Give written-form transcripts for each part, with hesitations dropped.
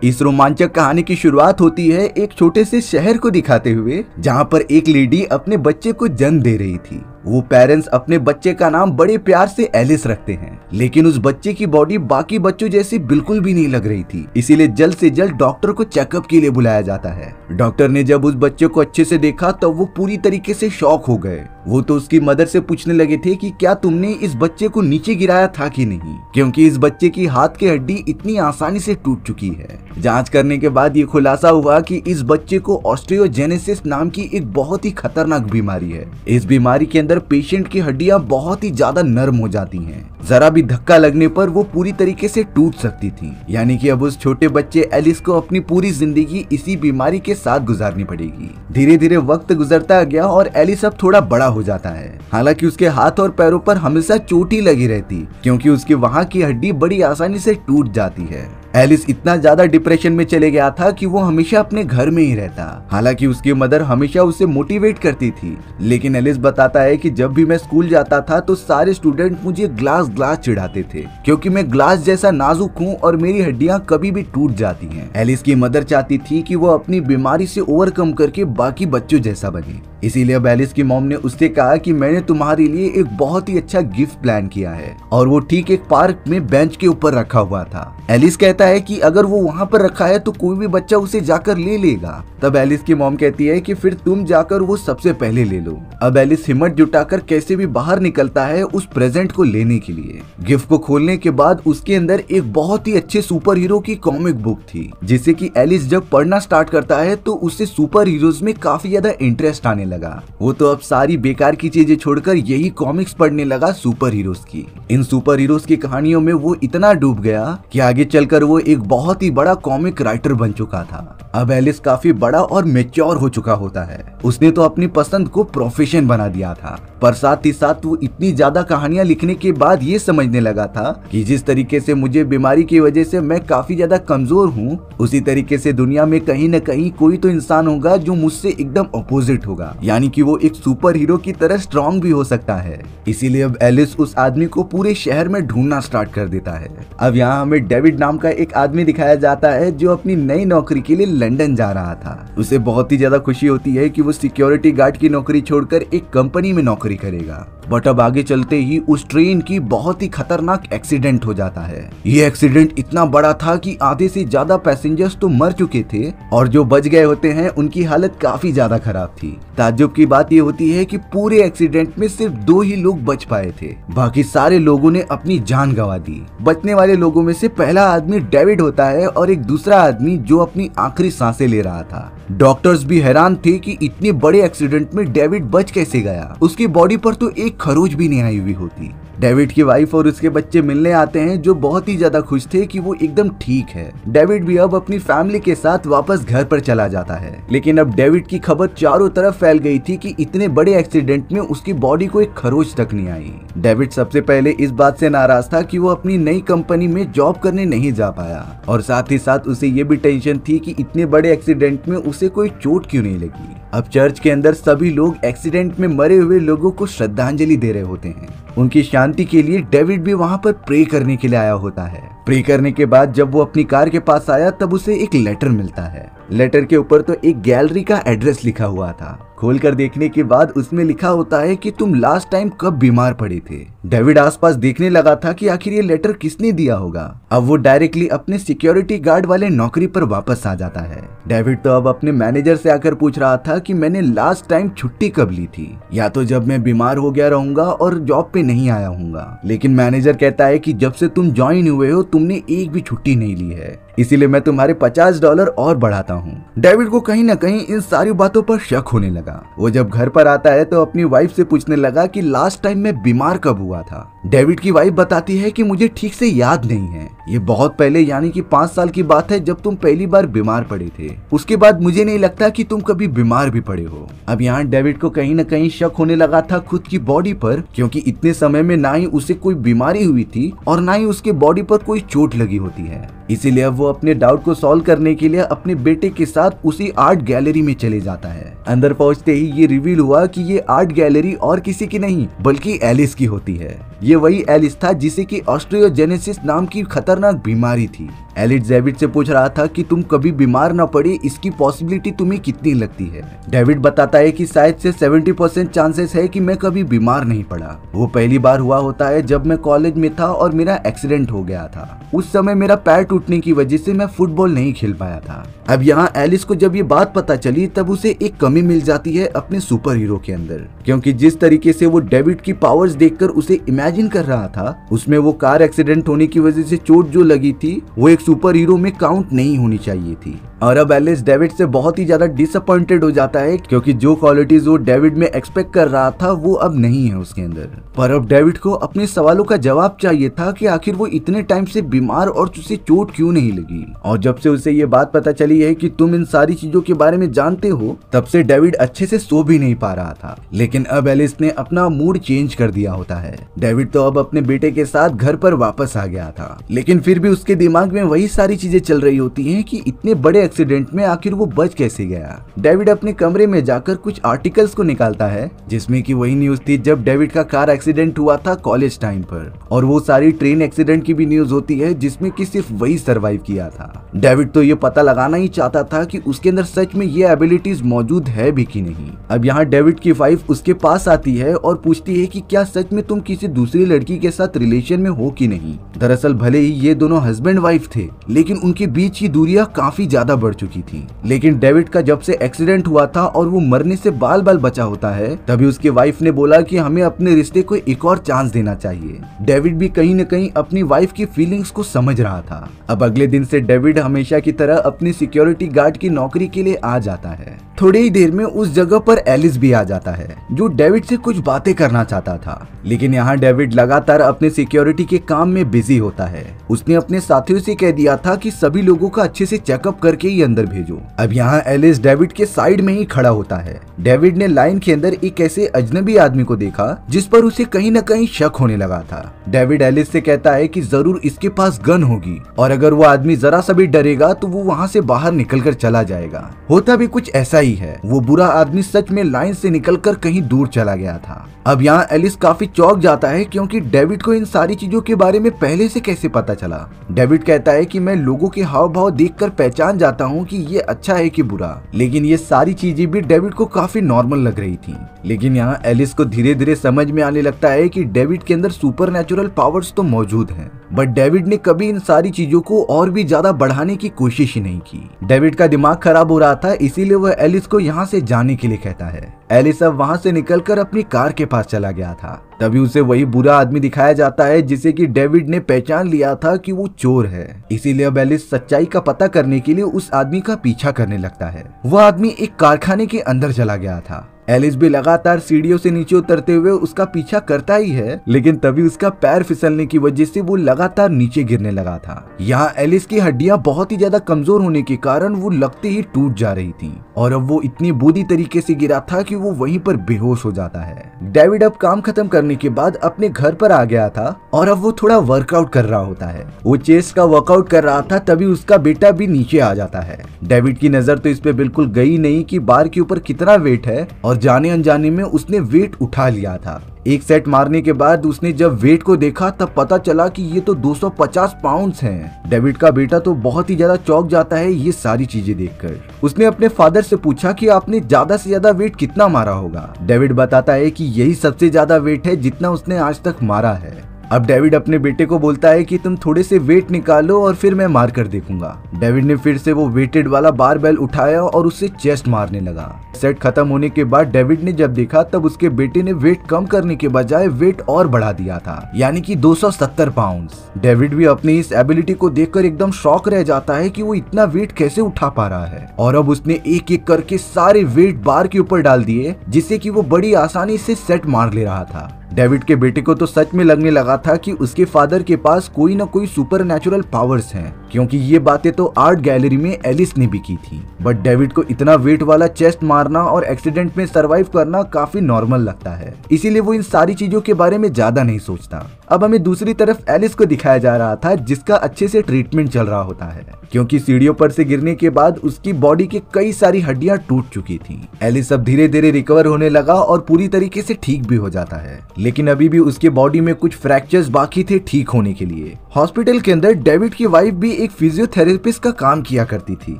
इस रोमांचक कहानी की शुरुआत होती है एक छोटे से शहर को दिखाते हुए, जहां पर एक लेडी अपने बच्चे को जन्म दे रही थी। वो पेरेंट्स अपने बच्चे का नाम बड़े प्यार से एलिस रखते हैं, लेकिन उस बच्चे की बॉडी बाकी बच्चों जैसी बिल्कुल भी नहीं लग रही थी। इसीलिए जल्द से जल्द डॉक्टर को चेकअप के लिए बुलाया जाता है। डॉक्टर ने जब उस बच्चे को अच्छे से देखा तब वो पूरी तरीके से शॉक हो गए। वो तो उसकी मदर से पूछने लगे थे कि क्या तुमने इस बच्चे को नीचे गिराया था कि नहीं, क्योंकि इस बच्चे की हाथ की हड्डी इतनी आसानी से टूट चुकी है। जांच करने के बाद ये खुलासा हुआ कि इस बच्चे को ऑस्टियोजेनेसिस नाम की एक बहुत ही खतरनाक बीमारी है। इस बीमारी के अंदर पेशेंट की हड्डियां बहुत ही ज्यादा नरम हो जाती हैं। जरा भी धक्का लगने पर वो पूरी तरीके से टूट सकती थी। यानी कि अब उस छोटे बच्चे एलिस को अपनी पूरी जिंदगी इसी बीमारी के साथ गुजारनी पड़ेगी। धीरे धीरे वक्त गुजरता गया और एलिस अब थोड़ा बड़ा हो जाता है। हालांकि उसके हाथ और पैरों पर हमेशा चोट ही लगी रहती, क्योंकि उसकी वहां की हड्डी बड़ी आसानी से टूट जाती है। एलिस इतना ज्यादा डिप्रेशन में चले गया था कि वो हमेशा अपने घर में ही रहता। हालांकि उसकी मदर हमेशा उसे मोटिवेट करती थी, लेकिन एलिस बताता है कि जब भी मैं स्कूल जाता था तो सारे स्टूडेंट मुझे ग्लास चिढ़ाते थे, क्योंकि मैं ग्लास जैसा नाजुक हूँ और मेरी हड्डियां कभी भी टूट जाती हैं। एलिस की मदर चाहती थी कि वो अपनी बीमारी से ओवरकम करके बाकी बच्चों जैसा बने। इसीलिए अब एलिस की मॉम ने उससे कहा कि मैंने तुम्हारे लिए एक बहुत ही अच्छा गिफ्ट प्लान किया है, और वो ठीक एक पार्क में बेंच के ऊपर रखा हुआ था। एलिस कहता है कि अगर वो वहाँ पर रखा है तो कोई भी बच्चा उसे जाकर ले लेगा। तब एलिस की मॉम कहती है कि फिर तुम जाकर वो सबसे पहले ले लो। अब एलिस हिम्मत जुटाकर कैसे भी बाहर निकलता है उस प्रेजेंट को लेने के लिए। गिफ्ट को खोलने के बाद उसके अंदर एक बहुत ही अच्छे सुपर हीरो की कॉमिक बुक थी, जिससे कि एलिस जब पढ़ना स्टार्ट करता है तो उससे सुपर हीरोज में काफी ज्यादा इंटरेस्ट आने लगा। वो तो अब सारी बेकार की चीजें छोड़कर यही कॉमिक्स पढ़ने लगा सुपर हीरोज की। इन सुपर हीरोज की कहानियों में वो इतना डूब गया कि आगे चलकर वो एक बहुत ही बड़ा कॉमिक राइटर बन चुका था। अब एलिस काफी बड़ा और मैच्योर हो चुका होता है। उसने तो अपनी पसंद को प्रोफेशन बना दिया था, पर साथ ही साथ वो इतनी ज्यादा कहानियां लिखने के बाद ये समझने लगा था कि जिस तरीके से मुझे बीमारी की वजह से मैं काफी ज्यादा कमजोर हूँ, उसी तरीके से दुनिया में कहीं न कहीं कोई तो इंसान होगा जो मुझसे एकदम अपोजिट होगा, यानी कि वो एक सुपर हीरो की तरह स्ट्रॉन्ग भी हो सकता है। इसीलिए अब एलिस उस आदमी को पूरे शहर में ढूंढना स्टार्ट कर देता है। अब यहाँ हमें डेविड नाम का एक आदमी दिखाया जाता है जो अपनी नई नौकरी के लिए लंदन जा रहा था। उसे बहुत ही ज्यादा खुशी होती है कि वो सिक्योरिटी गार्ड की नौकरी छोड़कर एक कंपनी में नौकरी करेगा। बट अब आगे चलते ही उस ट्रेन की बहुत ही खतरनाक एक्सीडेंट हो जाता है। ये एक्सीडेंट इतना बड़ा था कि आधे से ज्यादा पैसेंजर्स तो मर चुके थे, और जो बच गए होते हैं उनकी हालत काफी ज्यादा खराब थी। ताज्जुब की बात ये होती है कि पूरे एक्सीडेंट में सिर्फ 2 ही लोग बच पाए थे, बाकी सारे लोगों ने अपनी जान गंवा दी। बचने वाले लोगों में से पहला आदमी डेविड होता है और एक दूसरा आदमी जो अपनी आखिरी सांसें ले रहा था। डॉक्टर्स भी हैरान थे कि इतने बड़े एक्सीडेंट में डेविड बच कैसे गया। उसकी बॉडी पर तो एक खरोच भी नहीं आई हुई होती। डेविड की वाइफ और उसके बच्चे मिलने आते हैं, जो बहुत ही ज्यादा खुश थे कि वो एकदम ठीक है। डेविड भी अब अपनी फैमिली के साथ वापस घर पर चला जाता है, लेकिन अब डेविड की खबर चारों तरफ फैल गई थी कि इतने बड़े एक्सीडेंट में उसकी बॉडी को एक खरोच तक नहीं आई। डेविड सबसे पहले इस बात से नाराज था कि वो अपनी नई कंपनी में जॉब करने नहीं जा पाया, और साथ ही साथ उसे ये भी टेंशन थी कि इतने बड़े एक्सीडेंट में उसे कोई चोट क्यों नहीं लगी। अब चर्च के अंदर सभी लोग एक्सीडेंट में मरे हुए लोगों को श्रद्धांजलि दे रहे होते हैं। उनकी शांति के लिए डेविड भी वहां पर प्रे करने के लिए आया होता है। प्रे करने के बाद जब वो अपनी कार के पास आया तब उसे एक लेटर मिलता है। लेटर के ऊपर तो एक गैलरी का एड्रेस लिखा हुआ था। खोलकर देखने के बाद उसमें लिखा होता है कि तुम लास्ट टाइम कब बीमार पड़े थे। डेविड आसपास देखने लगा था कि आखिर ये लेटर किसने दिया होगा। अब वो डायरेक्टली अपने सिक्योरिटी गार्ड वाले नौकरी पर वापस आ जाता है। डेविड तो अब अपने मैनेजर से आकर पूछ रहा था कि मैंने लास्ट टाइम छुट्टी कब ली थी, या तो जब मैं बीमार हो गया रहूंगा और जॉब पे नहीं आया हूँगा। लेकिन मैनेजर कहता है कि जब से तुम ज्वाइन हुए हो तुमने एक भी छुट्टी नहीं ली है, इसीलिए मैं तुम्हारे $50 और बढ़ाता हूँ। डेविड को कहीं ना कहीं इन सारी बातों पर शक होने लगा। वो जब घर पर आता है तो अपनी वाइफ से पूछने लगा कि लास्ट टाइम मैं बीमार कब हुआ था। डेविड की वाइफ बताती है कि मुझे ठीक से याद नहीं है, ये बहुत पहले यानी कि 5 साल की बात है जब तुम पहली बार बीमार पड़े थे। उसके बाद मुझे नहीं लगता कि तुम कभी बीमार भी पड़े हो। अब यहाँ डेविड को कहीं ना कहीं शक होने लगा था खुद की बॉडी पर, क्योंकि इतने समय में ना ही उसे कोई बीमारी हुई थी और ना ही उसके बॉडी पर कोई चोट लगी होती है। इसीलिए अब वो अपने डाउट को सॉल्व करने के लिए अपने बेटे के साथ उसी आर्ट गैलरी में चले जाता है। अंदर पहुंचते ही ये रिवील हुआ कि ये आर्ट गैलरी और किसी की नहीं बल्कि एलिस की होती है। ये वही एलिस था जिसे कि ऑस्टियोजेनेसिस नाम की खतरनाक बीमारी थी। एलिस डेविड से पूछ रहा था कि तुम कभी बीमार न पड़े इसकी पॉसिबिलिटी तुम्हें कितनी लगती है। डेविड बताता है कि शायद से 70% चांसेस है कि मैं कभी बीमार नहीं पड़ा। वो पहली बार हुआ होता है जब मैं कॉलेज में था और मेरा एक्सीडेंट हो गया था। उस समय मेरा पैर टूटने की वजह से मैं फुटबॉल नहीं खेल पाया था। अब यहाँ एलिस को जब ये बात पता चली तब उसे एक कमी मिल जाती है अपने सुपर हीरो के अंदर, क्योंकि जिस तरीके से वो डेविड की पावर्स देखकर उसे इमेजिन कर रहा था उसमें वो कार एक्सीडेंट होने की वजह से चोट जो लगी थी वो एक सुपर हीरो में काउंट नहीं होनी चाहिए थी। और अब एलिस डेविड से बहुत ही ज्यादा डिसअपॉइंटेड हो जाता है क्योंकि जो क्वालिटीज वो डेविड में एक्सपेक्ट कर रहा था वो अब नहीं है उसके अंदर। पर अब डेविड को अपने सवालों का जवाब चाहिए था कि आखिर वो इतने टाइम से बीमार और उसे चोट क्यों नहीं लगी। और जब से उसे ये बात पता चली है कि तुम इन सारी चीजों के बारे में जानते हो तब से डेविड अच्छे से सो भी नहीं पा रहा था। लेकिन अब एलिस ने अपना मूड चेंज कर दिया होता है। डेविड तो अब अपने बेटे के साथ घर पर वापस आ गया था, लेकिन फिर भी उसके दिमाग में वही सारी चीजें चल रही होती हैं कि इतने बड़े एक्सीडेंट में आखिर वो बच कैसे गया। डेविड अपने कमरे में जाकर कुछ आर्टिकल्स को निकालता है जिसमें कि वही न्यूज थी जब डेविड का कार एक्सीडेंट हुआ था कॉलेज टाइम पर, और वो सारी ट्रेन एक्सीडेंट की भी न्यूज होती है जिसमें कि सिर्फ वही सरवाइव किया था। डेविड तो ये पता लगाना ही चाहता था कि उसके अंदर सच में ये एबिलिटीज मौजूद है भी कि नहीं। अब यहाँ डेविड की वाइफ उसके पास आती है और पूछती है कि क्या सच में तुम किसी दूसरी लड़की के साथ रिलेशन में हो कि नहीं। दरअसल भले ही ये दोनों हस्बैंड वाइफ थे लेकिन उनके बीच की दूरियां काफी ज्यादा बढ़ चुकी थी। लेकिन डेविड का जब से एक्सीडेंट हुआ था और वो मरने से बाल बाल बचा होता है तभी उसकी वाइफ ने बोला कि हमें अपने रिश्ते को एक और चांस देना चाहिए। डेविड भी कहीं न कहीं अपनी वाइफ की फीलिंग्स को समझ रहा था। अब अगले दिन से डेविड हमेशा की तरह अपनी सिक्योरिटी गार्ड की नौकरी के लिए आ जाता है। थोड़ी ही देर में उस जगह पर एलिस भी आ जाता है जो डेविड से कुछ बातें करना चाहता था, लेकिन यहाँ डेविड लगातार अपने सिक्योरिटी के काम में बिजी होता है। उसने अपने साथियों से कह दिया था कि सभी लोगों का अच्छे से चेकअप करके ही अंदर भेजो। अब यहाँ एलिस डेविड के साइड में ही खड़ा होता है। डेविड ने लाइन के अंदर एक ऐसे अजनबी आदमी को देखा जिस पर उसे कहीं न कहीं शक होने लगा था। डेविड एलिस से कहता है कि जरूर इसके पास गन होगी और अगर वो आदमी जरा सा भी डरेगा तो वो वहाँ से बाहर निकलकर चला जाएगा। होता भी कुछ ऐसा ही है। वो बुरा आदमी सच में लाइन से निकलकर कहीं दूर चला गया था। अब यहाँ एलिस काफी चौंक जाता है क्योंकि डेविड को इन सारी चीजों के बारे में पहले से कैसे पता चला। डेविड कहता है कि मैं लोगों के हाव भाव देखकर पहचान जाता हूँ कि ये अच्छा है कि बुरा, लेकिन ये सारी चीजें भी डेविड को काफी नॉर्मल लग रही थी। लेकिन यहाँ एलिस को धीरे धीरे समझ में आने लगता है कि डेविड के अंदर सुपरनैचुरल पावर्स तो मौजूद हैं, बट डेविड ने कभी इन सारी चीजों को और भी ज्यादा बढ़ाने की कोशिश ही नहीं की। डेविड का दिमाग खराब हो रहा था, इसीलिए वह एलिस को यहाँ से जाने के लिए कहता है। एलिस अब वहाँ से निकलकर अपनी कार के पास चला गया था। तभी उसे वही बुरा आदमी दिखाया जाता है जिसे कि डेविड ने पहचान लिया था कि वो चोर है। इसीलिए अब एलिस सच्चाई का पता करने के लिए उस आदमी का पीछा करने लगता है। वह आदमी एक कारखाने के अंदर चला गया था। एलिस भी लगातार सीढ़ियों से नीचे उतरते हुए उसका पीछा करता ही है, लेकिन तभी उसका पैर फिसलने की वजह से वो लगातार नीचे गिरने लगा था। यहाँ एलिस की हड्डियां बहुत ही ज्यादा कमजोर होने के कारण वो लगते ही टूट जा रही थी और अब वो इतनी बुरी तरीके से गिरा था कि वो वहीं पर बेहोश हो जाता है। डेविड अब काम खत्म करने के बाद अपने घर पर आ गया था और अब वो थोड़ा वर्कआउट कर रहा होता है। वो चेस्ट का वर्कआउट कर रहा था, तभी उसका बेटा भी नीचे आ जाता है। डेविड की नजर तो इस पे बिल्कुल गई नहीं कि बार के ऊपर कितना वेट है और जाने अनजाने में उसने वेट उठा लिया था। एक सेट मारने के बाद उसने जब वेट को देखा तब पता चला कि ये तो 250 पाउंड्स हैं। डेविड का बेटा तो बहुत ही ज्यादा चौंक जाता है ये सारी चीजें देखकर। उसने अपने फादर से पूछा कि आपने ज्यादा से ज्यादा वेट कितना मारा होगा। डेविड बताता है कि यही सबसे ज्यादा वेट है जितना उसने आज तक मारा है। अब डेविड अपने बेटे को बोलता है कि तुम थोड़े से वेट निकालो और फिर मैं मार कर देखूंगा। डेविड ने फिर से वो वेटेड वाला बारबेल उठाया और उससे चेस्ट मारने लगा। सेट खत्म होने के बाद डेविड ने जब देखा तब उसके बेटे ने वेट कम करने के बजाय वेट और बढ़ा दिया था, यानी कि 270 पाउंड्स। डेविड भी अपनी इस एबिलिटी को देखकर एकदम शॉक रह जाता है कि वो इतना वेट कैसे उठा पा रहा है और अब उसने एक एक करके सारे वेट बार के ऊपर डाल दिए जिससे कि वो बड़ी आसानी से सेट मार ले रहा था। डेविड के बेटे को तो सच में लगने लगा था कि उसके फादर के पास कोई ना कोई सुपर नेचुरल पावर्स हैं, क्योंकि ये बातें तो आर्ट गैलरी में एलिस ने भी की थी। बट डेविड को इतना वेट वाला चेस्ट मारना और एक्सीडेंट में सरवाइव करना काफी नॉर्मल लगता है, इसीलिए वो इन सारी चीजों के बारे में ज्यादा नहीं सोचता। अब हमें दूसरी तरफ एलिस को दिखाया जा रहा था, जिसका अच्छे से ट्रीटमेंट चल रहा होता है, क्योंकि सीढ़ियों पर से गिरने के बाद उसकी बॉडी की कई सारी हड्डियां टूट चुकी थी। एलिस अब धीरे धीरे रिकवर होने लगा और पूरी तरीके से ठीक भी हो जाता है, लेकिन अभी भी उसके बॉडी में कुछ फ्रैक्चर्स बाकी थे ठीक होने के लिए। हॉस्पिटल के अंदर डेविड की वाइफ भी एक फिजियोथेरेपिस्ट का काम किया करती थी।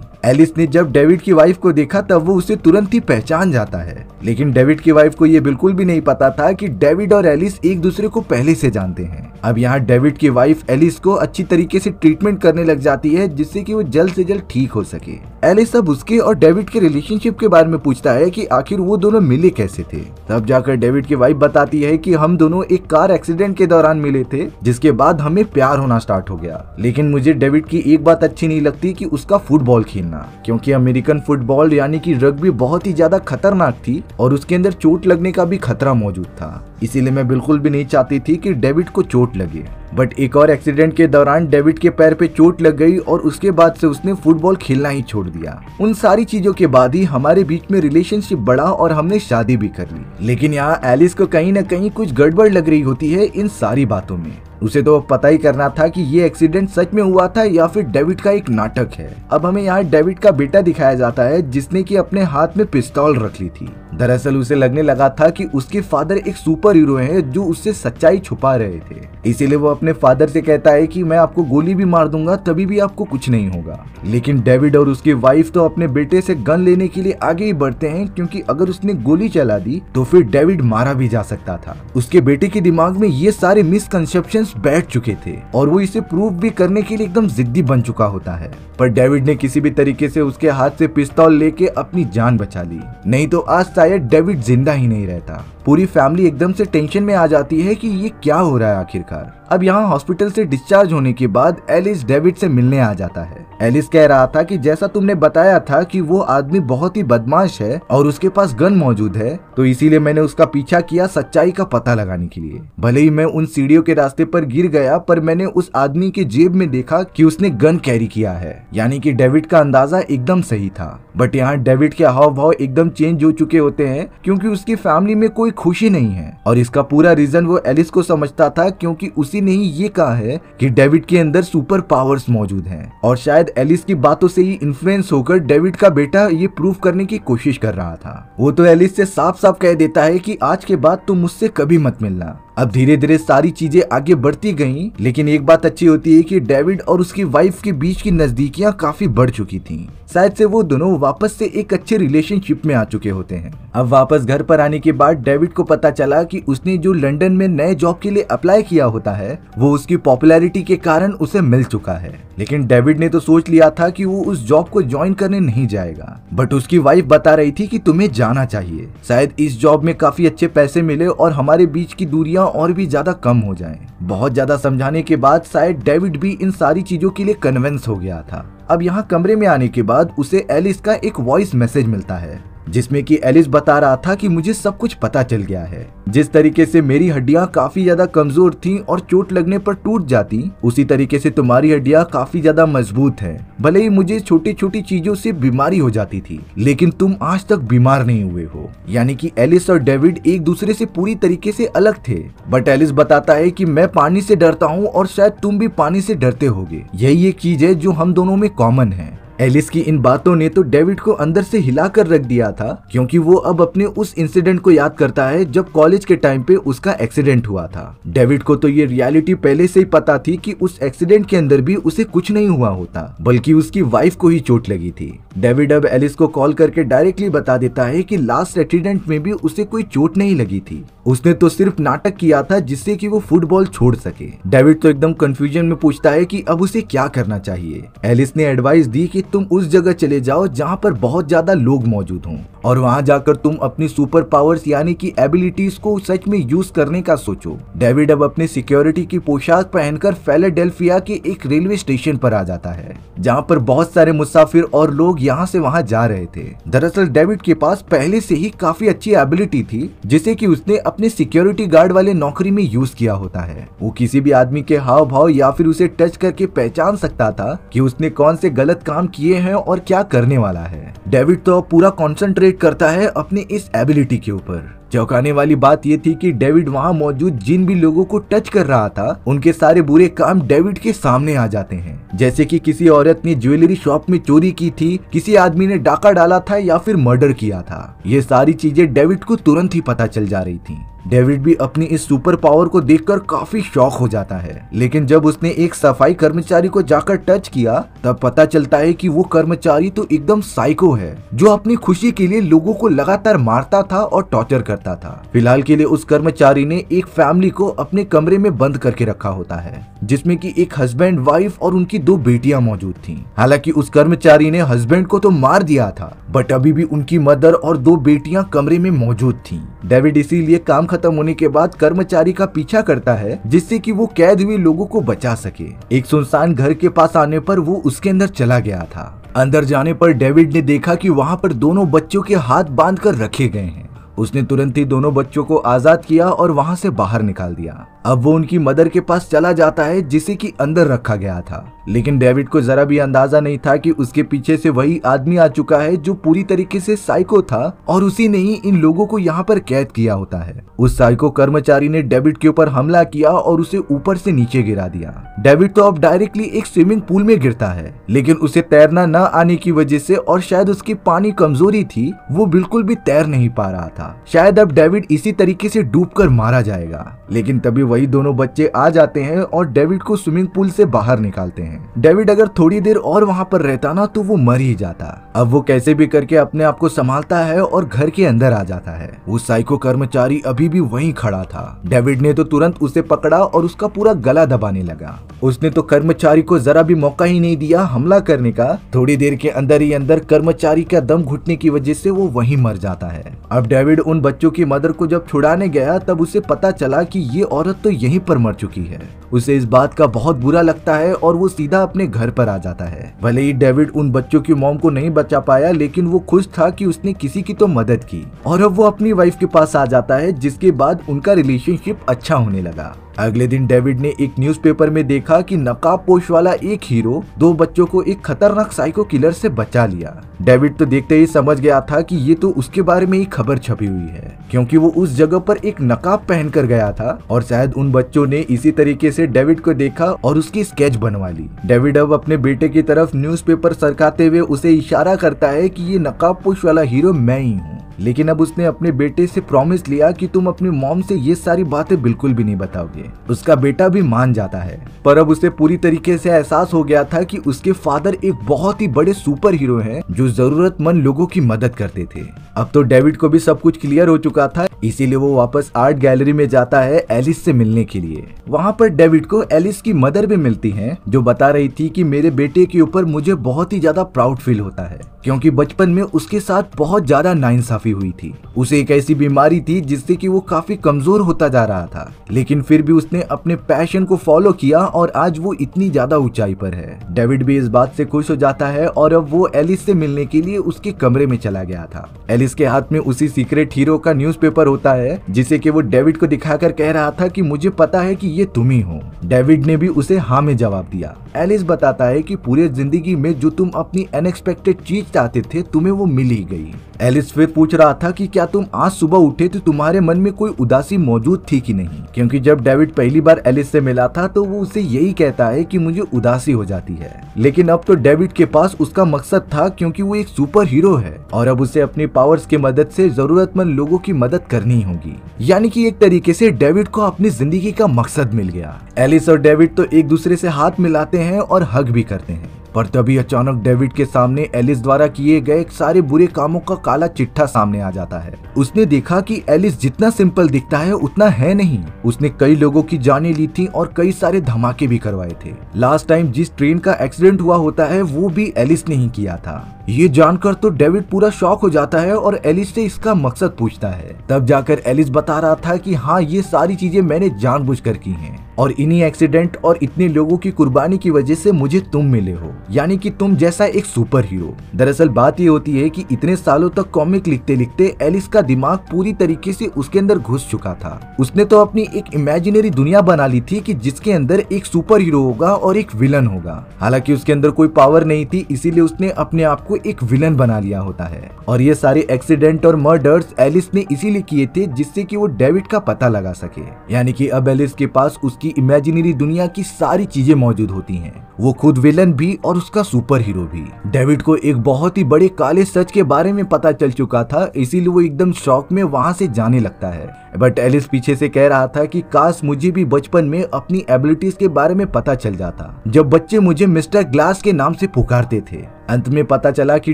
एलिस ने जब डेविड की वाइफ को देखा तब वो उसे तुरंत ही पहचान जाता है, लेकिन डेविड की वाइफ को ये बिल्कुल भी नहीं पता था कि डेविड और एलिस एक दूसरे को पहले से जानते हैं। अब यहाँ डेविड की वाइफ एलिस को अच्छी तरीके से ट्रीटमेंट करने लग जाती है, जिससे कि वो जल्द से जल्द ठीक हो सके। एलिस अब उसके और डेविड के रिलेशनशिप के बारे में पूछता है कि आखिर वो दोनों मिले कैसे थे। तब जाकर डेविड की वाइफ बताती है कि हम दोनों एक कार एक्सीडेंट के दौरान मिले थे, जिसके बाद हमें प्यार होना स्टार्ट हो गया। लेकिन मुझे डेविड की एक बात अच्छी नहीं लगती कि उसका फुटबॉल खेलना, क्योंकि अमेरिकन फुटबॉल यानी कि रग्बी बहुत ही ज्यादा खतरनाक थी और उसके अंदर चोट लगने का भी खतरा मौजूद था। इसीलिए मैं बिल्कुल भी नहीं चाहती थी कि डेविड को चोट लगे। बट एक और एक्सीडेंट के दौरान डेविड के पैर पे चोट लग गई और उसके बाद से उसने फुटबॉल खेलना ही छोड़ दिया। उन सारी चीजों के बाद ही हमारे बीच में रिलेशनशिप बढ़ा और हमने शादी भी कर ली। लेकिन यहाँ एलिस को कहीं ना कहीं कुछ गड़बड़ लग रही होती है इन सारी बातों में। उसे तो पता ही करना था कि ये एक्सीडेंट सच में हुआ था या फिर डेविड का एक नाटक है। अब हमें यहाँ डेविड का बेटा दिखाया जाता है, जिसने कि अपने हाथ में पिस्तौल रख ली थी। दरअसल उसे लगने लगा था कि उसके फादर एक सुपर हीरो है जो उससे सच्चाई छुपा रहे थे, इसीलिए वो अपने फादर से कहता है कि मैं आपको गोली भी मार दूंगा तभी भी आपको कुछ नहीं होगा। लेकिन डेविड और उसकी वाइफ तो अपने बेटे से गन लेने के लिए आगे ही बढ़ते हैं, क्योंकि अगर उसने गोली चला दी तो फिर डेविड मारा भी जा सकता था। उसके बेटे के दिमाग में ये सारे मिसकंसेप्शंस बैठ चुके थे और वो इसे प्रूव भी करने के लिए एकदम जिद्दी बन चुका होता है। पर डेविड ने किसी भी तरीके से उसके हाथ से पिस्तौल लेके अपनी जान बचा ली, नहीं तो आज शायद डेविड जिंदा ही नहीं रहता। पूरी फैमिली एकदम से टेंशन में आ जाती है कि ये क्या हो रहा है आखिरकार। अब यहाँ हॉस्पिटल से डिस्चार्ज होने के बाद एलिस डेविड से मिलने आ जाता है। एलिस कह रहा था कि जैसा तुमने बताया था कि वो आदमी बहुत ही बदमाश है और उसके पास गन मौजूद है, तो इसीलिए मैंने उसका पीछा किया सच्चाई का पता लगाने के लिए। भले ही मैं उन सीढ़ियों के रास्ते पर गिर गया, पर मैंने उस आदमी के जेब में देखा कि उसने गन कैरी किया है, यानी कि डेविड का अंदाजा एकदम सही था। बट यहाँ डेविड के हाव भाव एकदम चेंज हो चुके होते हैं, क्योंकि उसकी फैमिली में कोई खुशी नहीं है और इसका पूरा रीजन वो एलिस को समझता था, क्योंकि उसी ने ही ये कहा है कि डेविड के अंदर सुपर पावर्स मौजूद हैं। और शायद एलिस की बातों से ही इन्फ्लुएंस होकर डेविड का बेटा ये प्रूव करने की कोशिश कर रहा था। वो तो एलिस से साफ साफ कह देता है कि आज के बाद तुम मुझसे कभी मत मिलना। अब धीरे धीरे सारी चीजें आगे बढ़ती गईं, लेकिन एक बात अच्छी होती है कि डेविड और उसकी वाइफ के बीच की नजदीकियां काफी बढ़ चुकी थीं। शायद से वो दोनों वापस से एक अच्छे रिलेशनशिप में आ चुके होते हैं। अब वापस घर पर आने के बाद डेविड को पता चला कि उसने जो लंदन में नए जॉब के लिए अप्लाई किया होता है वो उसकी पॉपुलैरिटी के कारण उसे मिल चुका है। लेकिन डेविड ने तो सोच लिया था कि वो उस जॉब को ज्वाइन करने नहीं जाएगा, बट उसकी वाइफ बता रही थी कि तुम्हें जाना चाहिए, शायद इस जॉब में काफी अच्छे पैसे मिले और हमारे बीच की दूरियां और भी ज्यादा कम हो जाएं। बहुत ज्यादा समझाने के बाद शायद डेविड भी इन सारी चीजों के लिए कन्विंस हो गया था। अब यहाँ कमरे में आने के बाद उसे एलिस का एक वॉइस मैसेज मिलता है, जिसमें कि एलिस बता रहा था कि मुझे सब कुछ पता चल गया है। जिस तरीके से मेरी हड्डियां काफी ज्यादा कमजोर थीं और चोट लगने पर टूट जाती, उसी तरीके से तुम्हारी हड्डियां काफी ज्यादा मजबूत हैं। भले ही मुझे छोटी छोटी चीजों से बीमारी हो जाती थी, लेकिन तुम आज तक बीमार नहीं हुए हो। यानी कि एलिस और डेविड एक दूसरे से पूरी तरीके से अलग थे। बट एलिस बताता है कि मैं पानी से डरता हूँ और शायद तुम भी पानी से डरते होगे। यही एक चीज है जो हम दोनों में कॉमन है। एलिस की इन बातों ने तो डेविड को अंदर से हिलाकर रख दिया था, क्योंकि वो अब अपने उस इंसिडेंट को याद करता है जब कॉलेज के टाइम पे उसका एक्सीडेंट हुआ था। डेविड को तो ये रियलिटी पहले से ही पता थी कि उस एक्सीडेंट के अंदर भी उसे कुछ नहीं हुआ होता, बल्कि उसकी वाइफ को ही चोट लगी थी। डेविड अब एलिस को कॉल करके डायरेक्टली बता देता है कि लास्ट एक्सीडेंट में भी उसे कोई चोट नहीं लगी थी, उसने तो सिर्फ नाटक किया था जिससे कि वो फुटबॉल छोड़ सके। डेविड तो एकदम कंफ्यूजन में पूछता है कि अब उसे क्या करना चाहिए। एलिस ने एडवाइस दी कि तुम उस जगह चले जाओ जहाँ पर बहुत ज्यादा लोग मौजूद हों और वहां जाकर तुम अपनी सुपर पावर्स यानी कि एबिलिटीज को सच में यूज करने का सोचो। डेविड अब अपने सिक्योरिटी की पोशाक पहनकर फिलाडेल्फिया के एक रेलवे स्टेशन पर आ जाता है जहाँ पर बहुत सारे मुसाफिर और लोग यहाँ से वहां जा रहे थे। दरअसल डेविड के पास पहले से ही काफी अच्छी एबिलिटी थी जिसे कि उसने अपने सिक्योरिटी गार्ड वाले नौकरी में यूज किया होता है। वो किसी भी आदमी के हाव भाव या फिर उसे टच करके पहचान सकता था कि उसने कौन से गलत काम किए हैं और क्या करने वाला है। डेविड तो पूरा कॉन्सेंट्रेट करता है अपने इस एबिलिटी के ऊपर। चौंकाने वाली बात यह थी कि डेविड वहां मौजूद जिन भी लोगों को टच कर रहा था उनके सारे बुरे काम डेविड के सामने आ जाते हैं। जैसे कि किसी औरत ने ज्वेलरी शॉप में चोरी की थी, किसी आदमी ने डाका डाला था या फिर मर्डर किया था। ये सारी चीजें डेविड को तुरंत ही पता चल जा रही थी। डेविड भी अपनी इस सुपर पावर को देखकर काफी शॉक हो जाता है, लेकिन जब उसने एक सफाई कर्मचारी को जाकर टच किया तब पता चलता है कि वो कर्मचारी तो एकदम साइको है जो अपनी खुशी के लिए लोगों को लगातार मारता था और टॉर्चर करता था। फिलहाल के लिए उस कर्मचारी ने एक फैमिली को अपने कमरे में बंद करके रखा होता है जिसमें कि एक हस्बैंड, वाइफ और उनकी 2 बेटियां मौजूद थीं। हालांकि उस कर्मचारी ने हस्बैंड को तो मार दिया था बट अभी भी उनकी मदर और 2 बेटियां कमरे में मौजूद थीं। डेविड इसीलिए काम खत्म होने के बाद कर्मचारी का पीछा करता है जिससे कि वो कैद हुए लोगों को बचा सके। एक सुनसान घर के पास आने पर वो उसके अंदर चला गया था। अंदर जाने पर डेविड ने देखा कि वहाँ पर दोनों बच्चों के हाथ बांध कर रखे गए हैं। उसने तुरंत ही दोनों बच्चों को आजाद किया और वहां से बाहर निकाल दिया। अब वो उनकी मदर के पास चला जाता है जिसे कि अंदर रखा गया था, लेकिन डेविड को जरा भी अंदाजा नहीं था कि उसके पीछे से वही आदमी आ चुका है जो पूरी तरीके से साइको था और उसी ने ही इन लोगों को यहाँ पर कैद किया होता है। उस साइको कर्मचारी ने डेविड के ऊपर हमला किया और उसे ऊपर से नीचे गिरा दिया। डेविड तो अब डायरेक्टली एक स्विमिंग पूल में गिरता है, लेकिन उसे तैरना न आने की वजह से और शायद उसकी पानी कमजोरी थी, वो बिल्कुल भी तैर नहीं पा रहा था। शायद अब डेविड इसी तरीके से डूबकर मारा जाएगा, लेकिन तभी वही दोनों बच्चे आ जाते हैं और डेविड को स्विमिंग पूल से बाहर निकालते हैं। डेविड अगर थोड़ी देर और वहां पर रहता ना तो वो मर ही जाता। अब वो कैसे भी करके अपने आप को संभालता है और घर के अंदर आ जाता है। वो साइको कर्मचारी अभी भी वहीं खड़ा था। डेविड ने तो तुरंत उसे पकड़ा और उसका पूरा गला दबाने लगा। उसने तो कर्मचारी को जरा भी मौका ही नहीं दिया हमला करने का। थोड़ी देर के अंदर ही अंदर कर्मचारी का दम घुटने की वजह से वो वहीं मर जाता है। अब डेविड उन बच्चों की मदर को जब छुड़ाने गया तब उसे पता चला कि ये औरत तो यहीं पर मर चुकी है। उसे इस बात का बहुत बुरा लगता है और वो सीधा अपने घर पर आ जाता है। भले ही डेविड उन बच्चों की मॉम को नहीं बचा पाया, लेकिन वो खुश था कि उसने किसी की तो मदद की। और अब वो अपनी वाइफ के पास आ जाता है जिसके बाद उनका रिलेशनशिप अच्छा होने लगा। अगले दिन डेविड ने एक न्यूज़पेपर में देखा कि नकाबपोश वाला एक हीरो 2 बच्चों को एक खतरनाक साइको किलर से बचा लिया। डेविड तो देखते ही समझ गया था कि ये तो उसके बारे में ही खबर छपी हुई है, क्योंकि वो उस जगह पर एक नकाब पहनकर गया था और शायद उन बच्चों ने इसी तरीके से डेविड को देखा और उसकी स्केच बनवा ली। डेविड अब अपने बेटे की तरफ न्यूज़पेपर सरकाते हुए उसे इशारा करता है कि ये नकाबपोश वाला हीरो मैं ही हूँ, लेकिन अब उसने अपने बेटे से प्रॉमिस लिया कि तुम अपनी मॉम से ये सारी बातें बिल्कुल भी नहीं बताओगे। उसका बेटा भी मान जाता है, पर अब उसे पूरी तरीके से एहसास हो गया था कि उसके फादर एक बहुत ही बड़े सुपर हीरो हैं जो जरूरतमंद लोगों की मदद करते थे। अब तो डेविड को भी सब कुछ क्लियर हो चुका था, इसीलिए वो वापस आर्ट गैलरी में जाता है एलिस से मिलने के लिए। वहाँ पर डेविड को एलिस की मदर भी मिलती है जो बता रही थी कि मेरे बेटे के ऊपर मुझे बहुत ही ज्यादा प्राउड फील होता है, क्योंकि बचपन में उसके साथ बहुत ज्यादा नाइंसाफी हुई थी। उसे एक ऐसी बीमारी थी जिससे कि वो काफी कमजोर होता जा रहा था, लेकिन फिर भी उसने अपने पैशन को फॉलो किया और आज वो इतनी ज्यादा ऊंचाई पर है। डेविड भी इस बात से खुश हो जाता है और अब वो एलिस से मिलने के लिए उसके कमरे में चला गया था। एलिस के हाथ में उसी सीक्रेट हीरो का न्यूज़पेपर होता है जिसे कि वो डेविड को दिखाकर कह रहा था कि मुझे पता है कि ये तुम ही हो। डेविड ने भी उसे हाँ में जवाब दिया। एलिस बताता है कि पूरी जिंदगी में जो तुम अपनी अनएक्सपेक्टेड चीज चाहते थे तुम्हें वो मिल ही गई। एलिस फिर पूछ रहा था कि क्या तुम आज सुबह उठे तो तुम्हारे मन में कोई उदासी मौजूद थी कि नहीं, क्योंकि जब डेविड पहली बार एलिस से मिला था तो वो उसे यही कहता है कि मुझे उदासी हो जाती है। लेकिन अब तो डेविड के पास उसका मकसद था, क्योंकि वो एक सुपर हीरो है और अब उसे अपनी पावर्स की मदद से जरूरतमंद लोगों की मदद करनी होगी। यानी कि एक तरीके से डेविड को अपनी जिंदगी का मकसद मिल गया। एलिस और डेविड तो एक दूसरे से हाथ मिलाते हैं और हग भी करते हैं। पर तभी अचानक डेविड के सामने एलिस द्वारा किए गए सारे बुरे कामों का काला चिट्ठा सामने आ जाता है। उसने देखा कि एलिस जितना सिंपल दिखता है उतना है नहीं। उसने कई लोगों की जानें ली थी और कई सारे धमाके भी करवाए थे। लास्ट टाइम जिस ट्रेन का एक्सीडेंट हुआ होता है वो भी एलिस ने ही किया था। ये जानकर तो डेविड पूरा शॉक हो जाता है और एलिस से इसका मकसद पूछता है। तब जाकर एलिस बता रहा था कि हाँ, ये सारी चीजें मैंने जानबूझकर की हैं और इन्हीं एक्सीडेंट और इतने लोगों की कुर्बानी की वजह से मुझे तुम मिले हो, यानी कि तुम जैसा एक सुपर हीरो। दरअसल बात ये होती है कि इतने सालों तक कॉमिक लिखते लिखते एलिस का दिमाग पूरी तरीके से उसके अंदर घुस चुका था। उसने तो अपनी एक इमेजिनरी दुनिया बना ली थी कि जिसके अंदर एक सुपर हीरो होगा और एक विलन होगा। हालांकि उसके अंदर कोई पावर नहीं थी, इसीलिए उसने अपने आप को एक विलन बना लिया होता है। और ये सारे एक्सीडेंट और मर्डर्स एलिस ने इसीलिए किए थे जिससे कि वो डेविड का पता लगा सके। यानी कि अब एलिस के पास उसकी इमेजिनरी दुनिया की सारी चीजें मौजूद होती हैं, वो खुद विलन भी और उसका सुपर हीरो भी। डेविड को एक बहुत ही बड़े काले सच के बारे में पता चल चुका था, इसीलिए वो एकदम शॉक में वहां से जाने लगता है। बट एलिस पीछे से कह रहा था कि काश मुझे भी बचपन में अपनी एबिलिटीज के बारे में पता चल जाता, जब बच्चे मुझे मिस्टर ग्लास के नाम से पुकारते थे। अंत में पता चला कि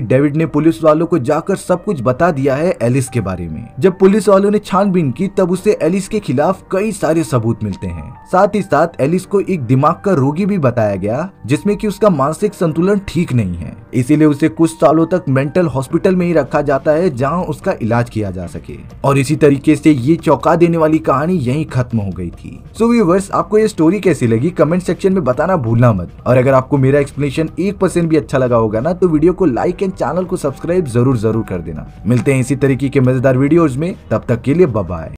डेविड ने पुलिस वालों को जाकर सब कुछ बता दिया है एलिस के बारे में। जब पुलिस वालों ने छानबीन की तब उसे एलिस के खिलाफ कई सारे सबूत मिलते हैं। साथ ही साथ एलिस को एक दिमाग का रोगी भी बताया गया, जिसमें कि उसका मानसिक संतुलन ठीक नहीं है, इसीलिए उसे कुछ सालों तक मेंटल हॉस्पिटल में ही रखा जाता है जहां उसका इलाज किया जा सके। और इसी तरीके से ये चौंका देने वाली कहानी यहीं खत्म हो गई थी। सो व्यूअर्स, आपको ये स्टोरी कैसी लगी कमेंट सेक्शन में बताना भूलना मत। और अगर आपको मेरा एक्सप्लेनेशन 1% भी अच्छा लगा होगा ना, तो वीडियो को लाइक एंड चैनल को सब्सक्राइब जरूर कर देना। मिलते हैं इसी तरीके के मजेदार वीडियोस में, तब तक के लिए बाय बाय।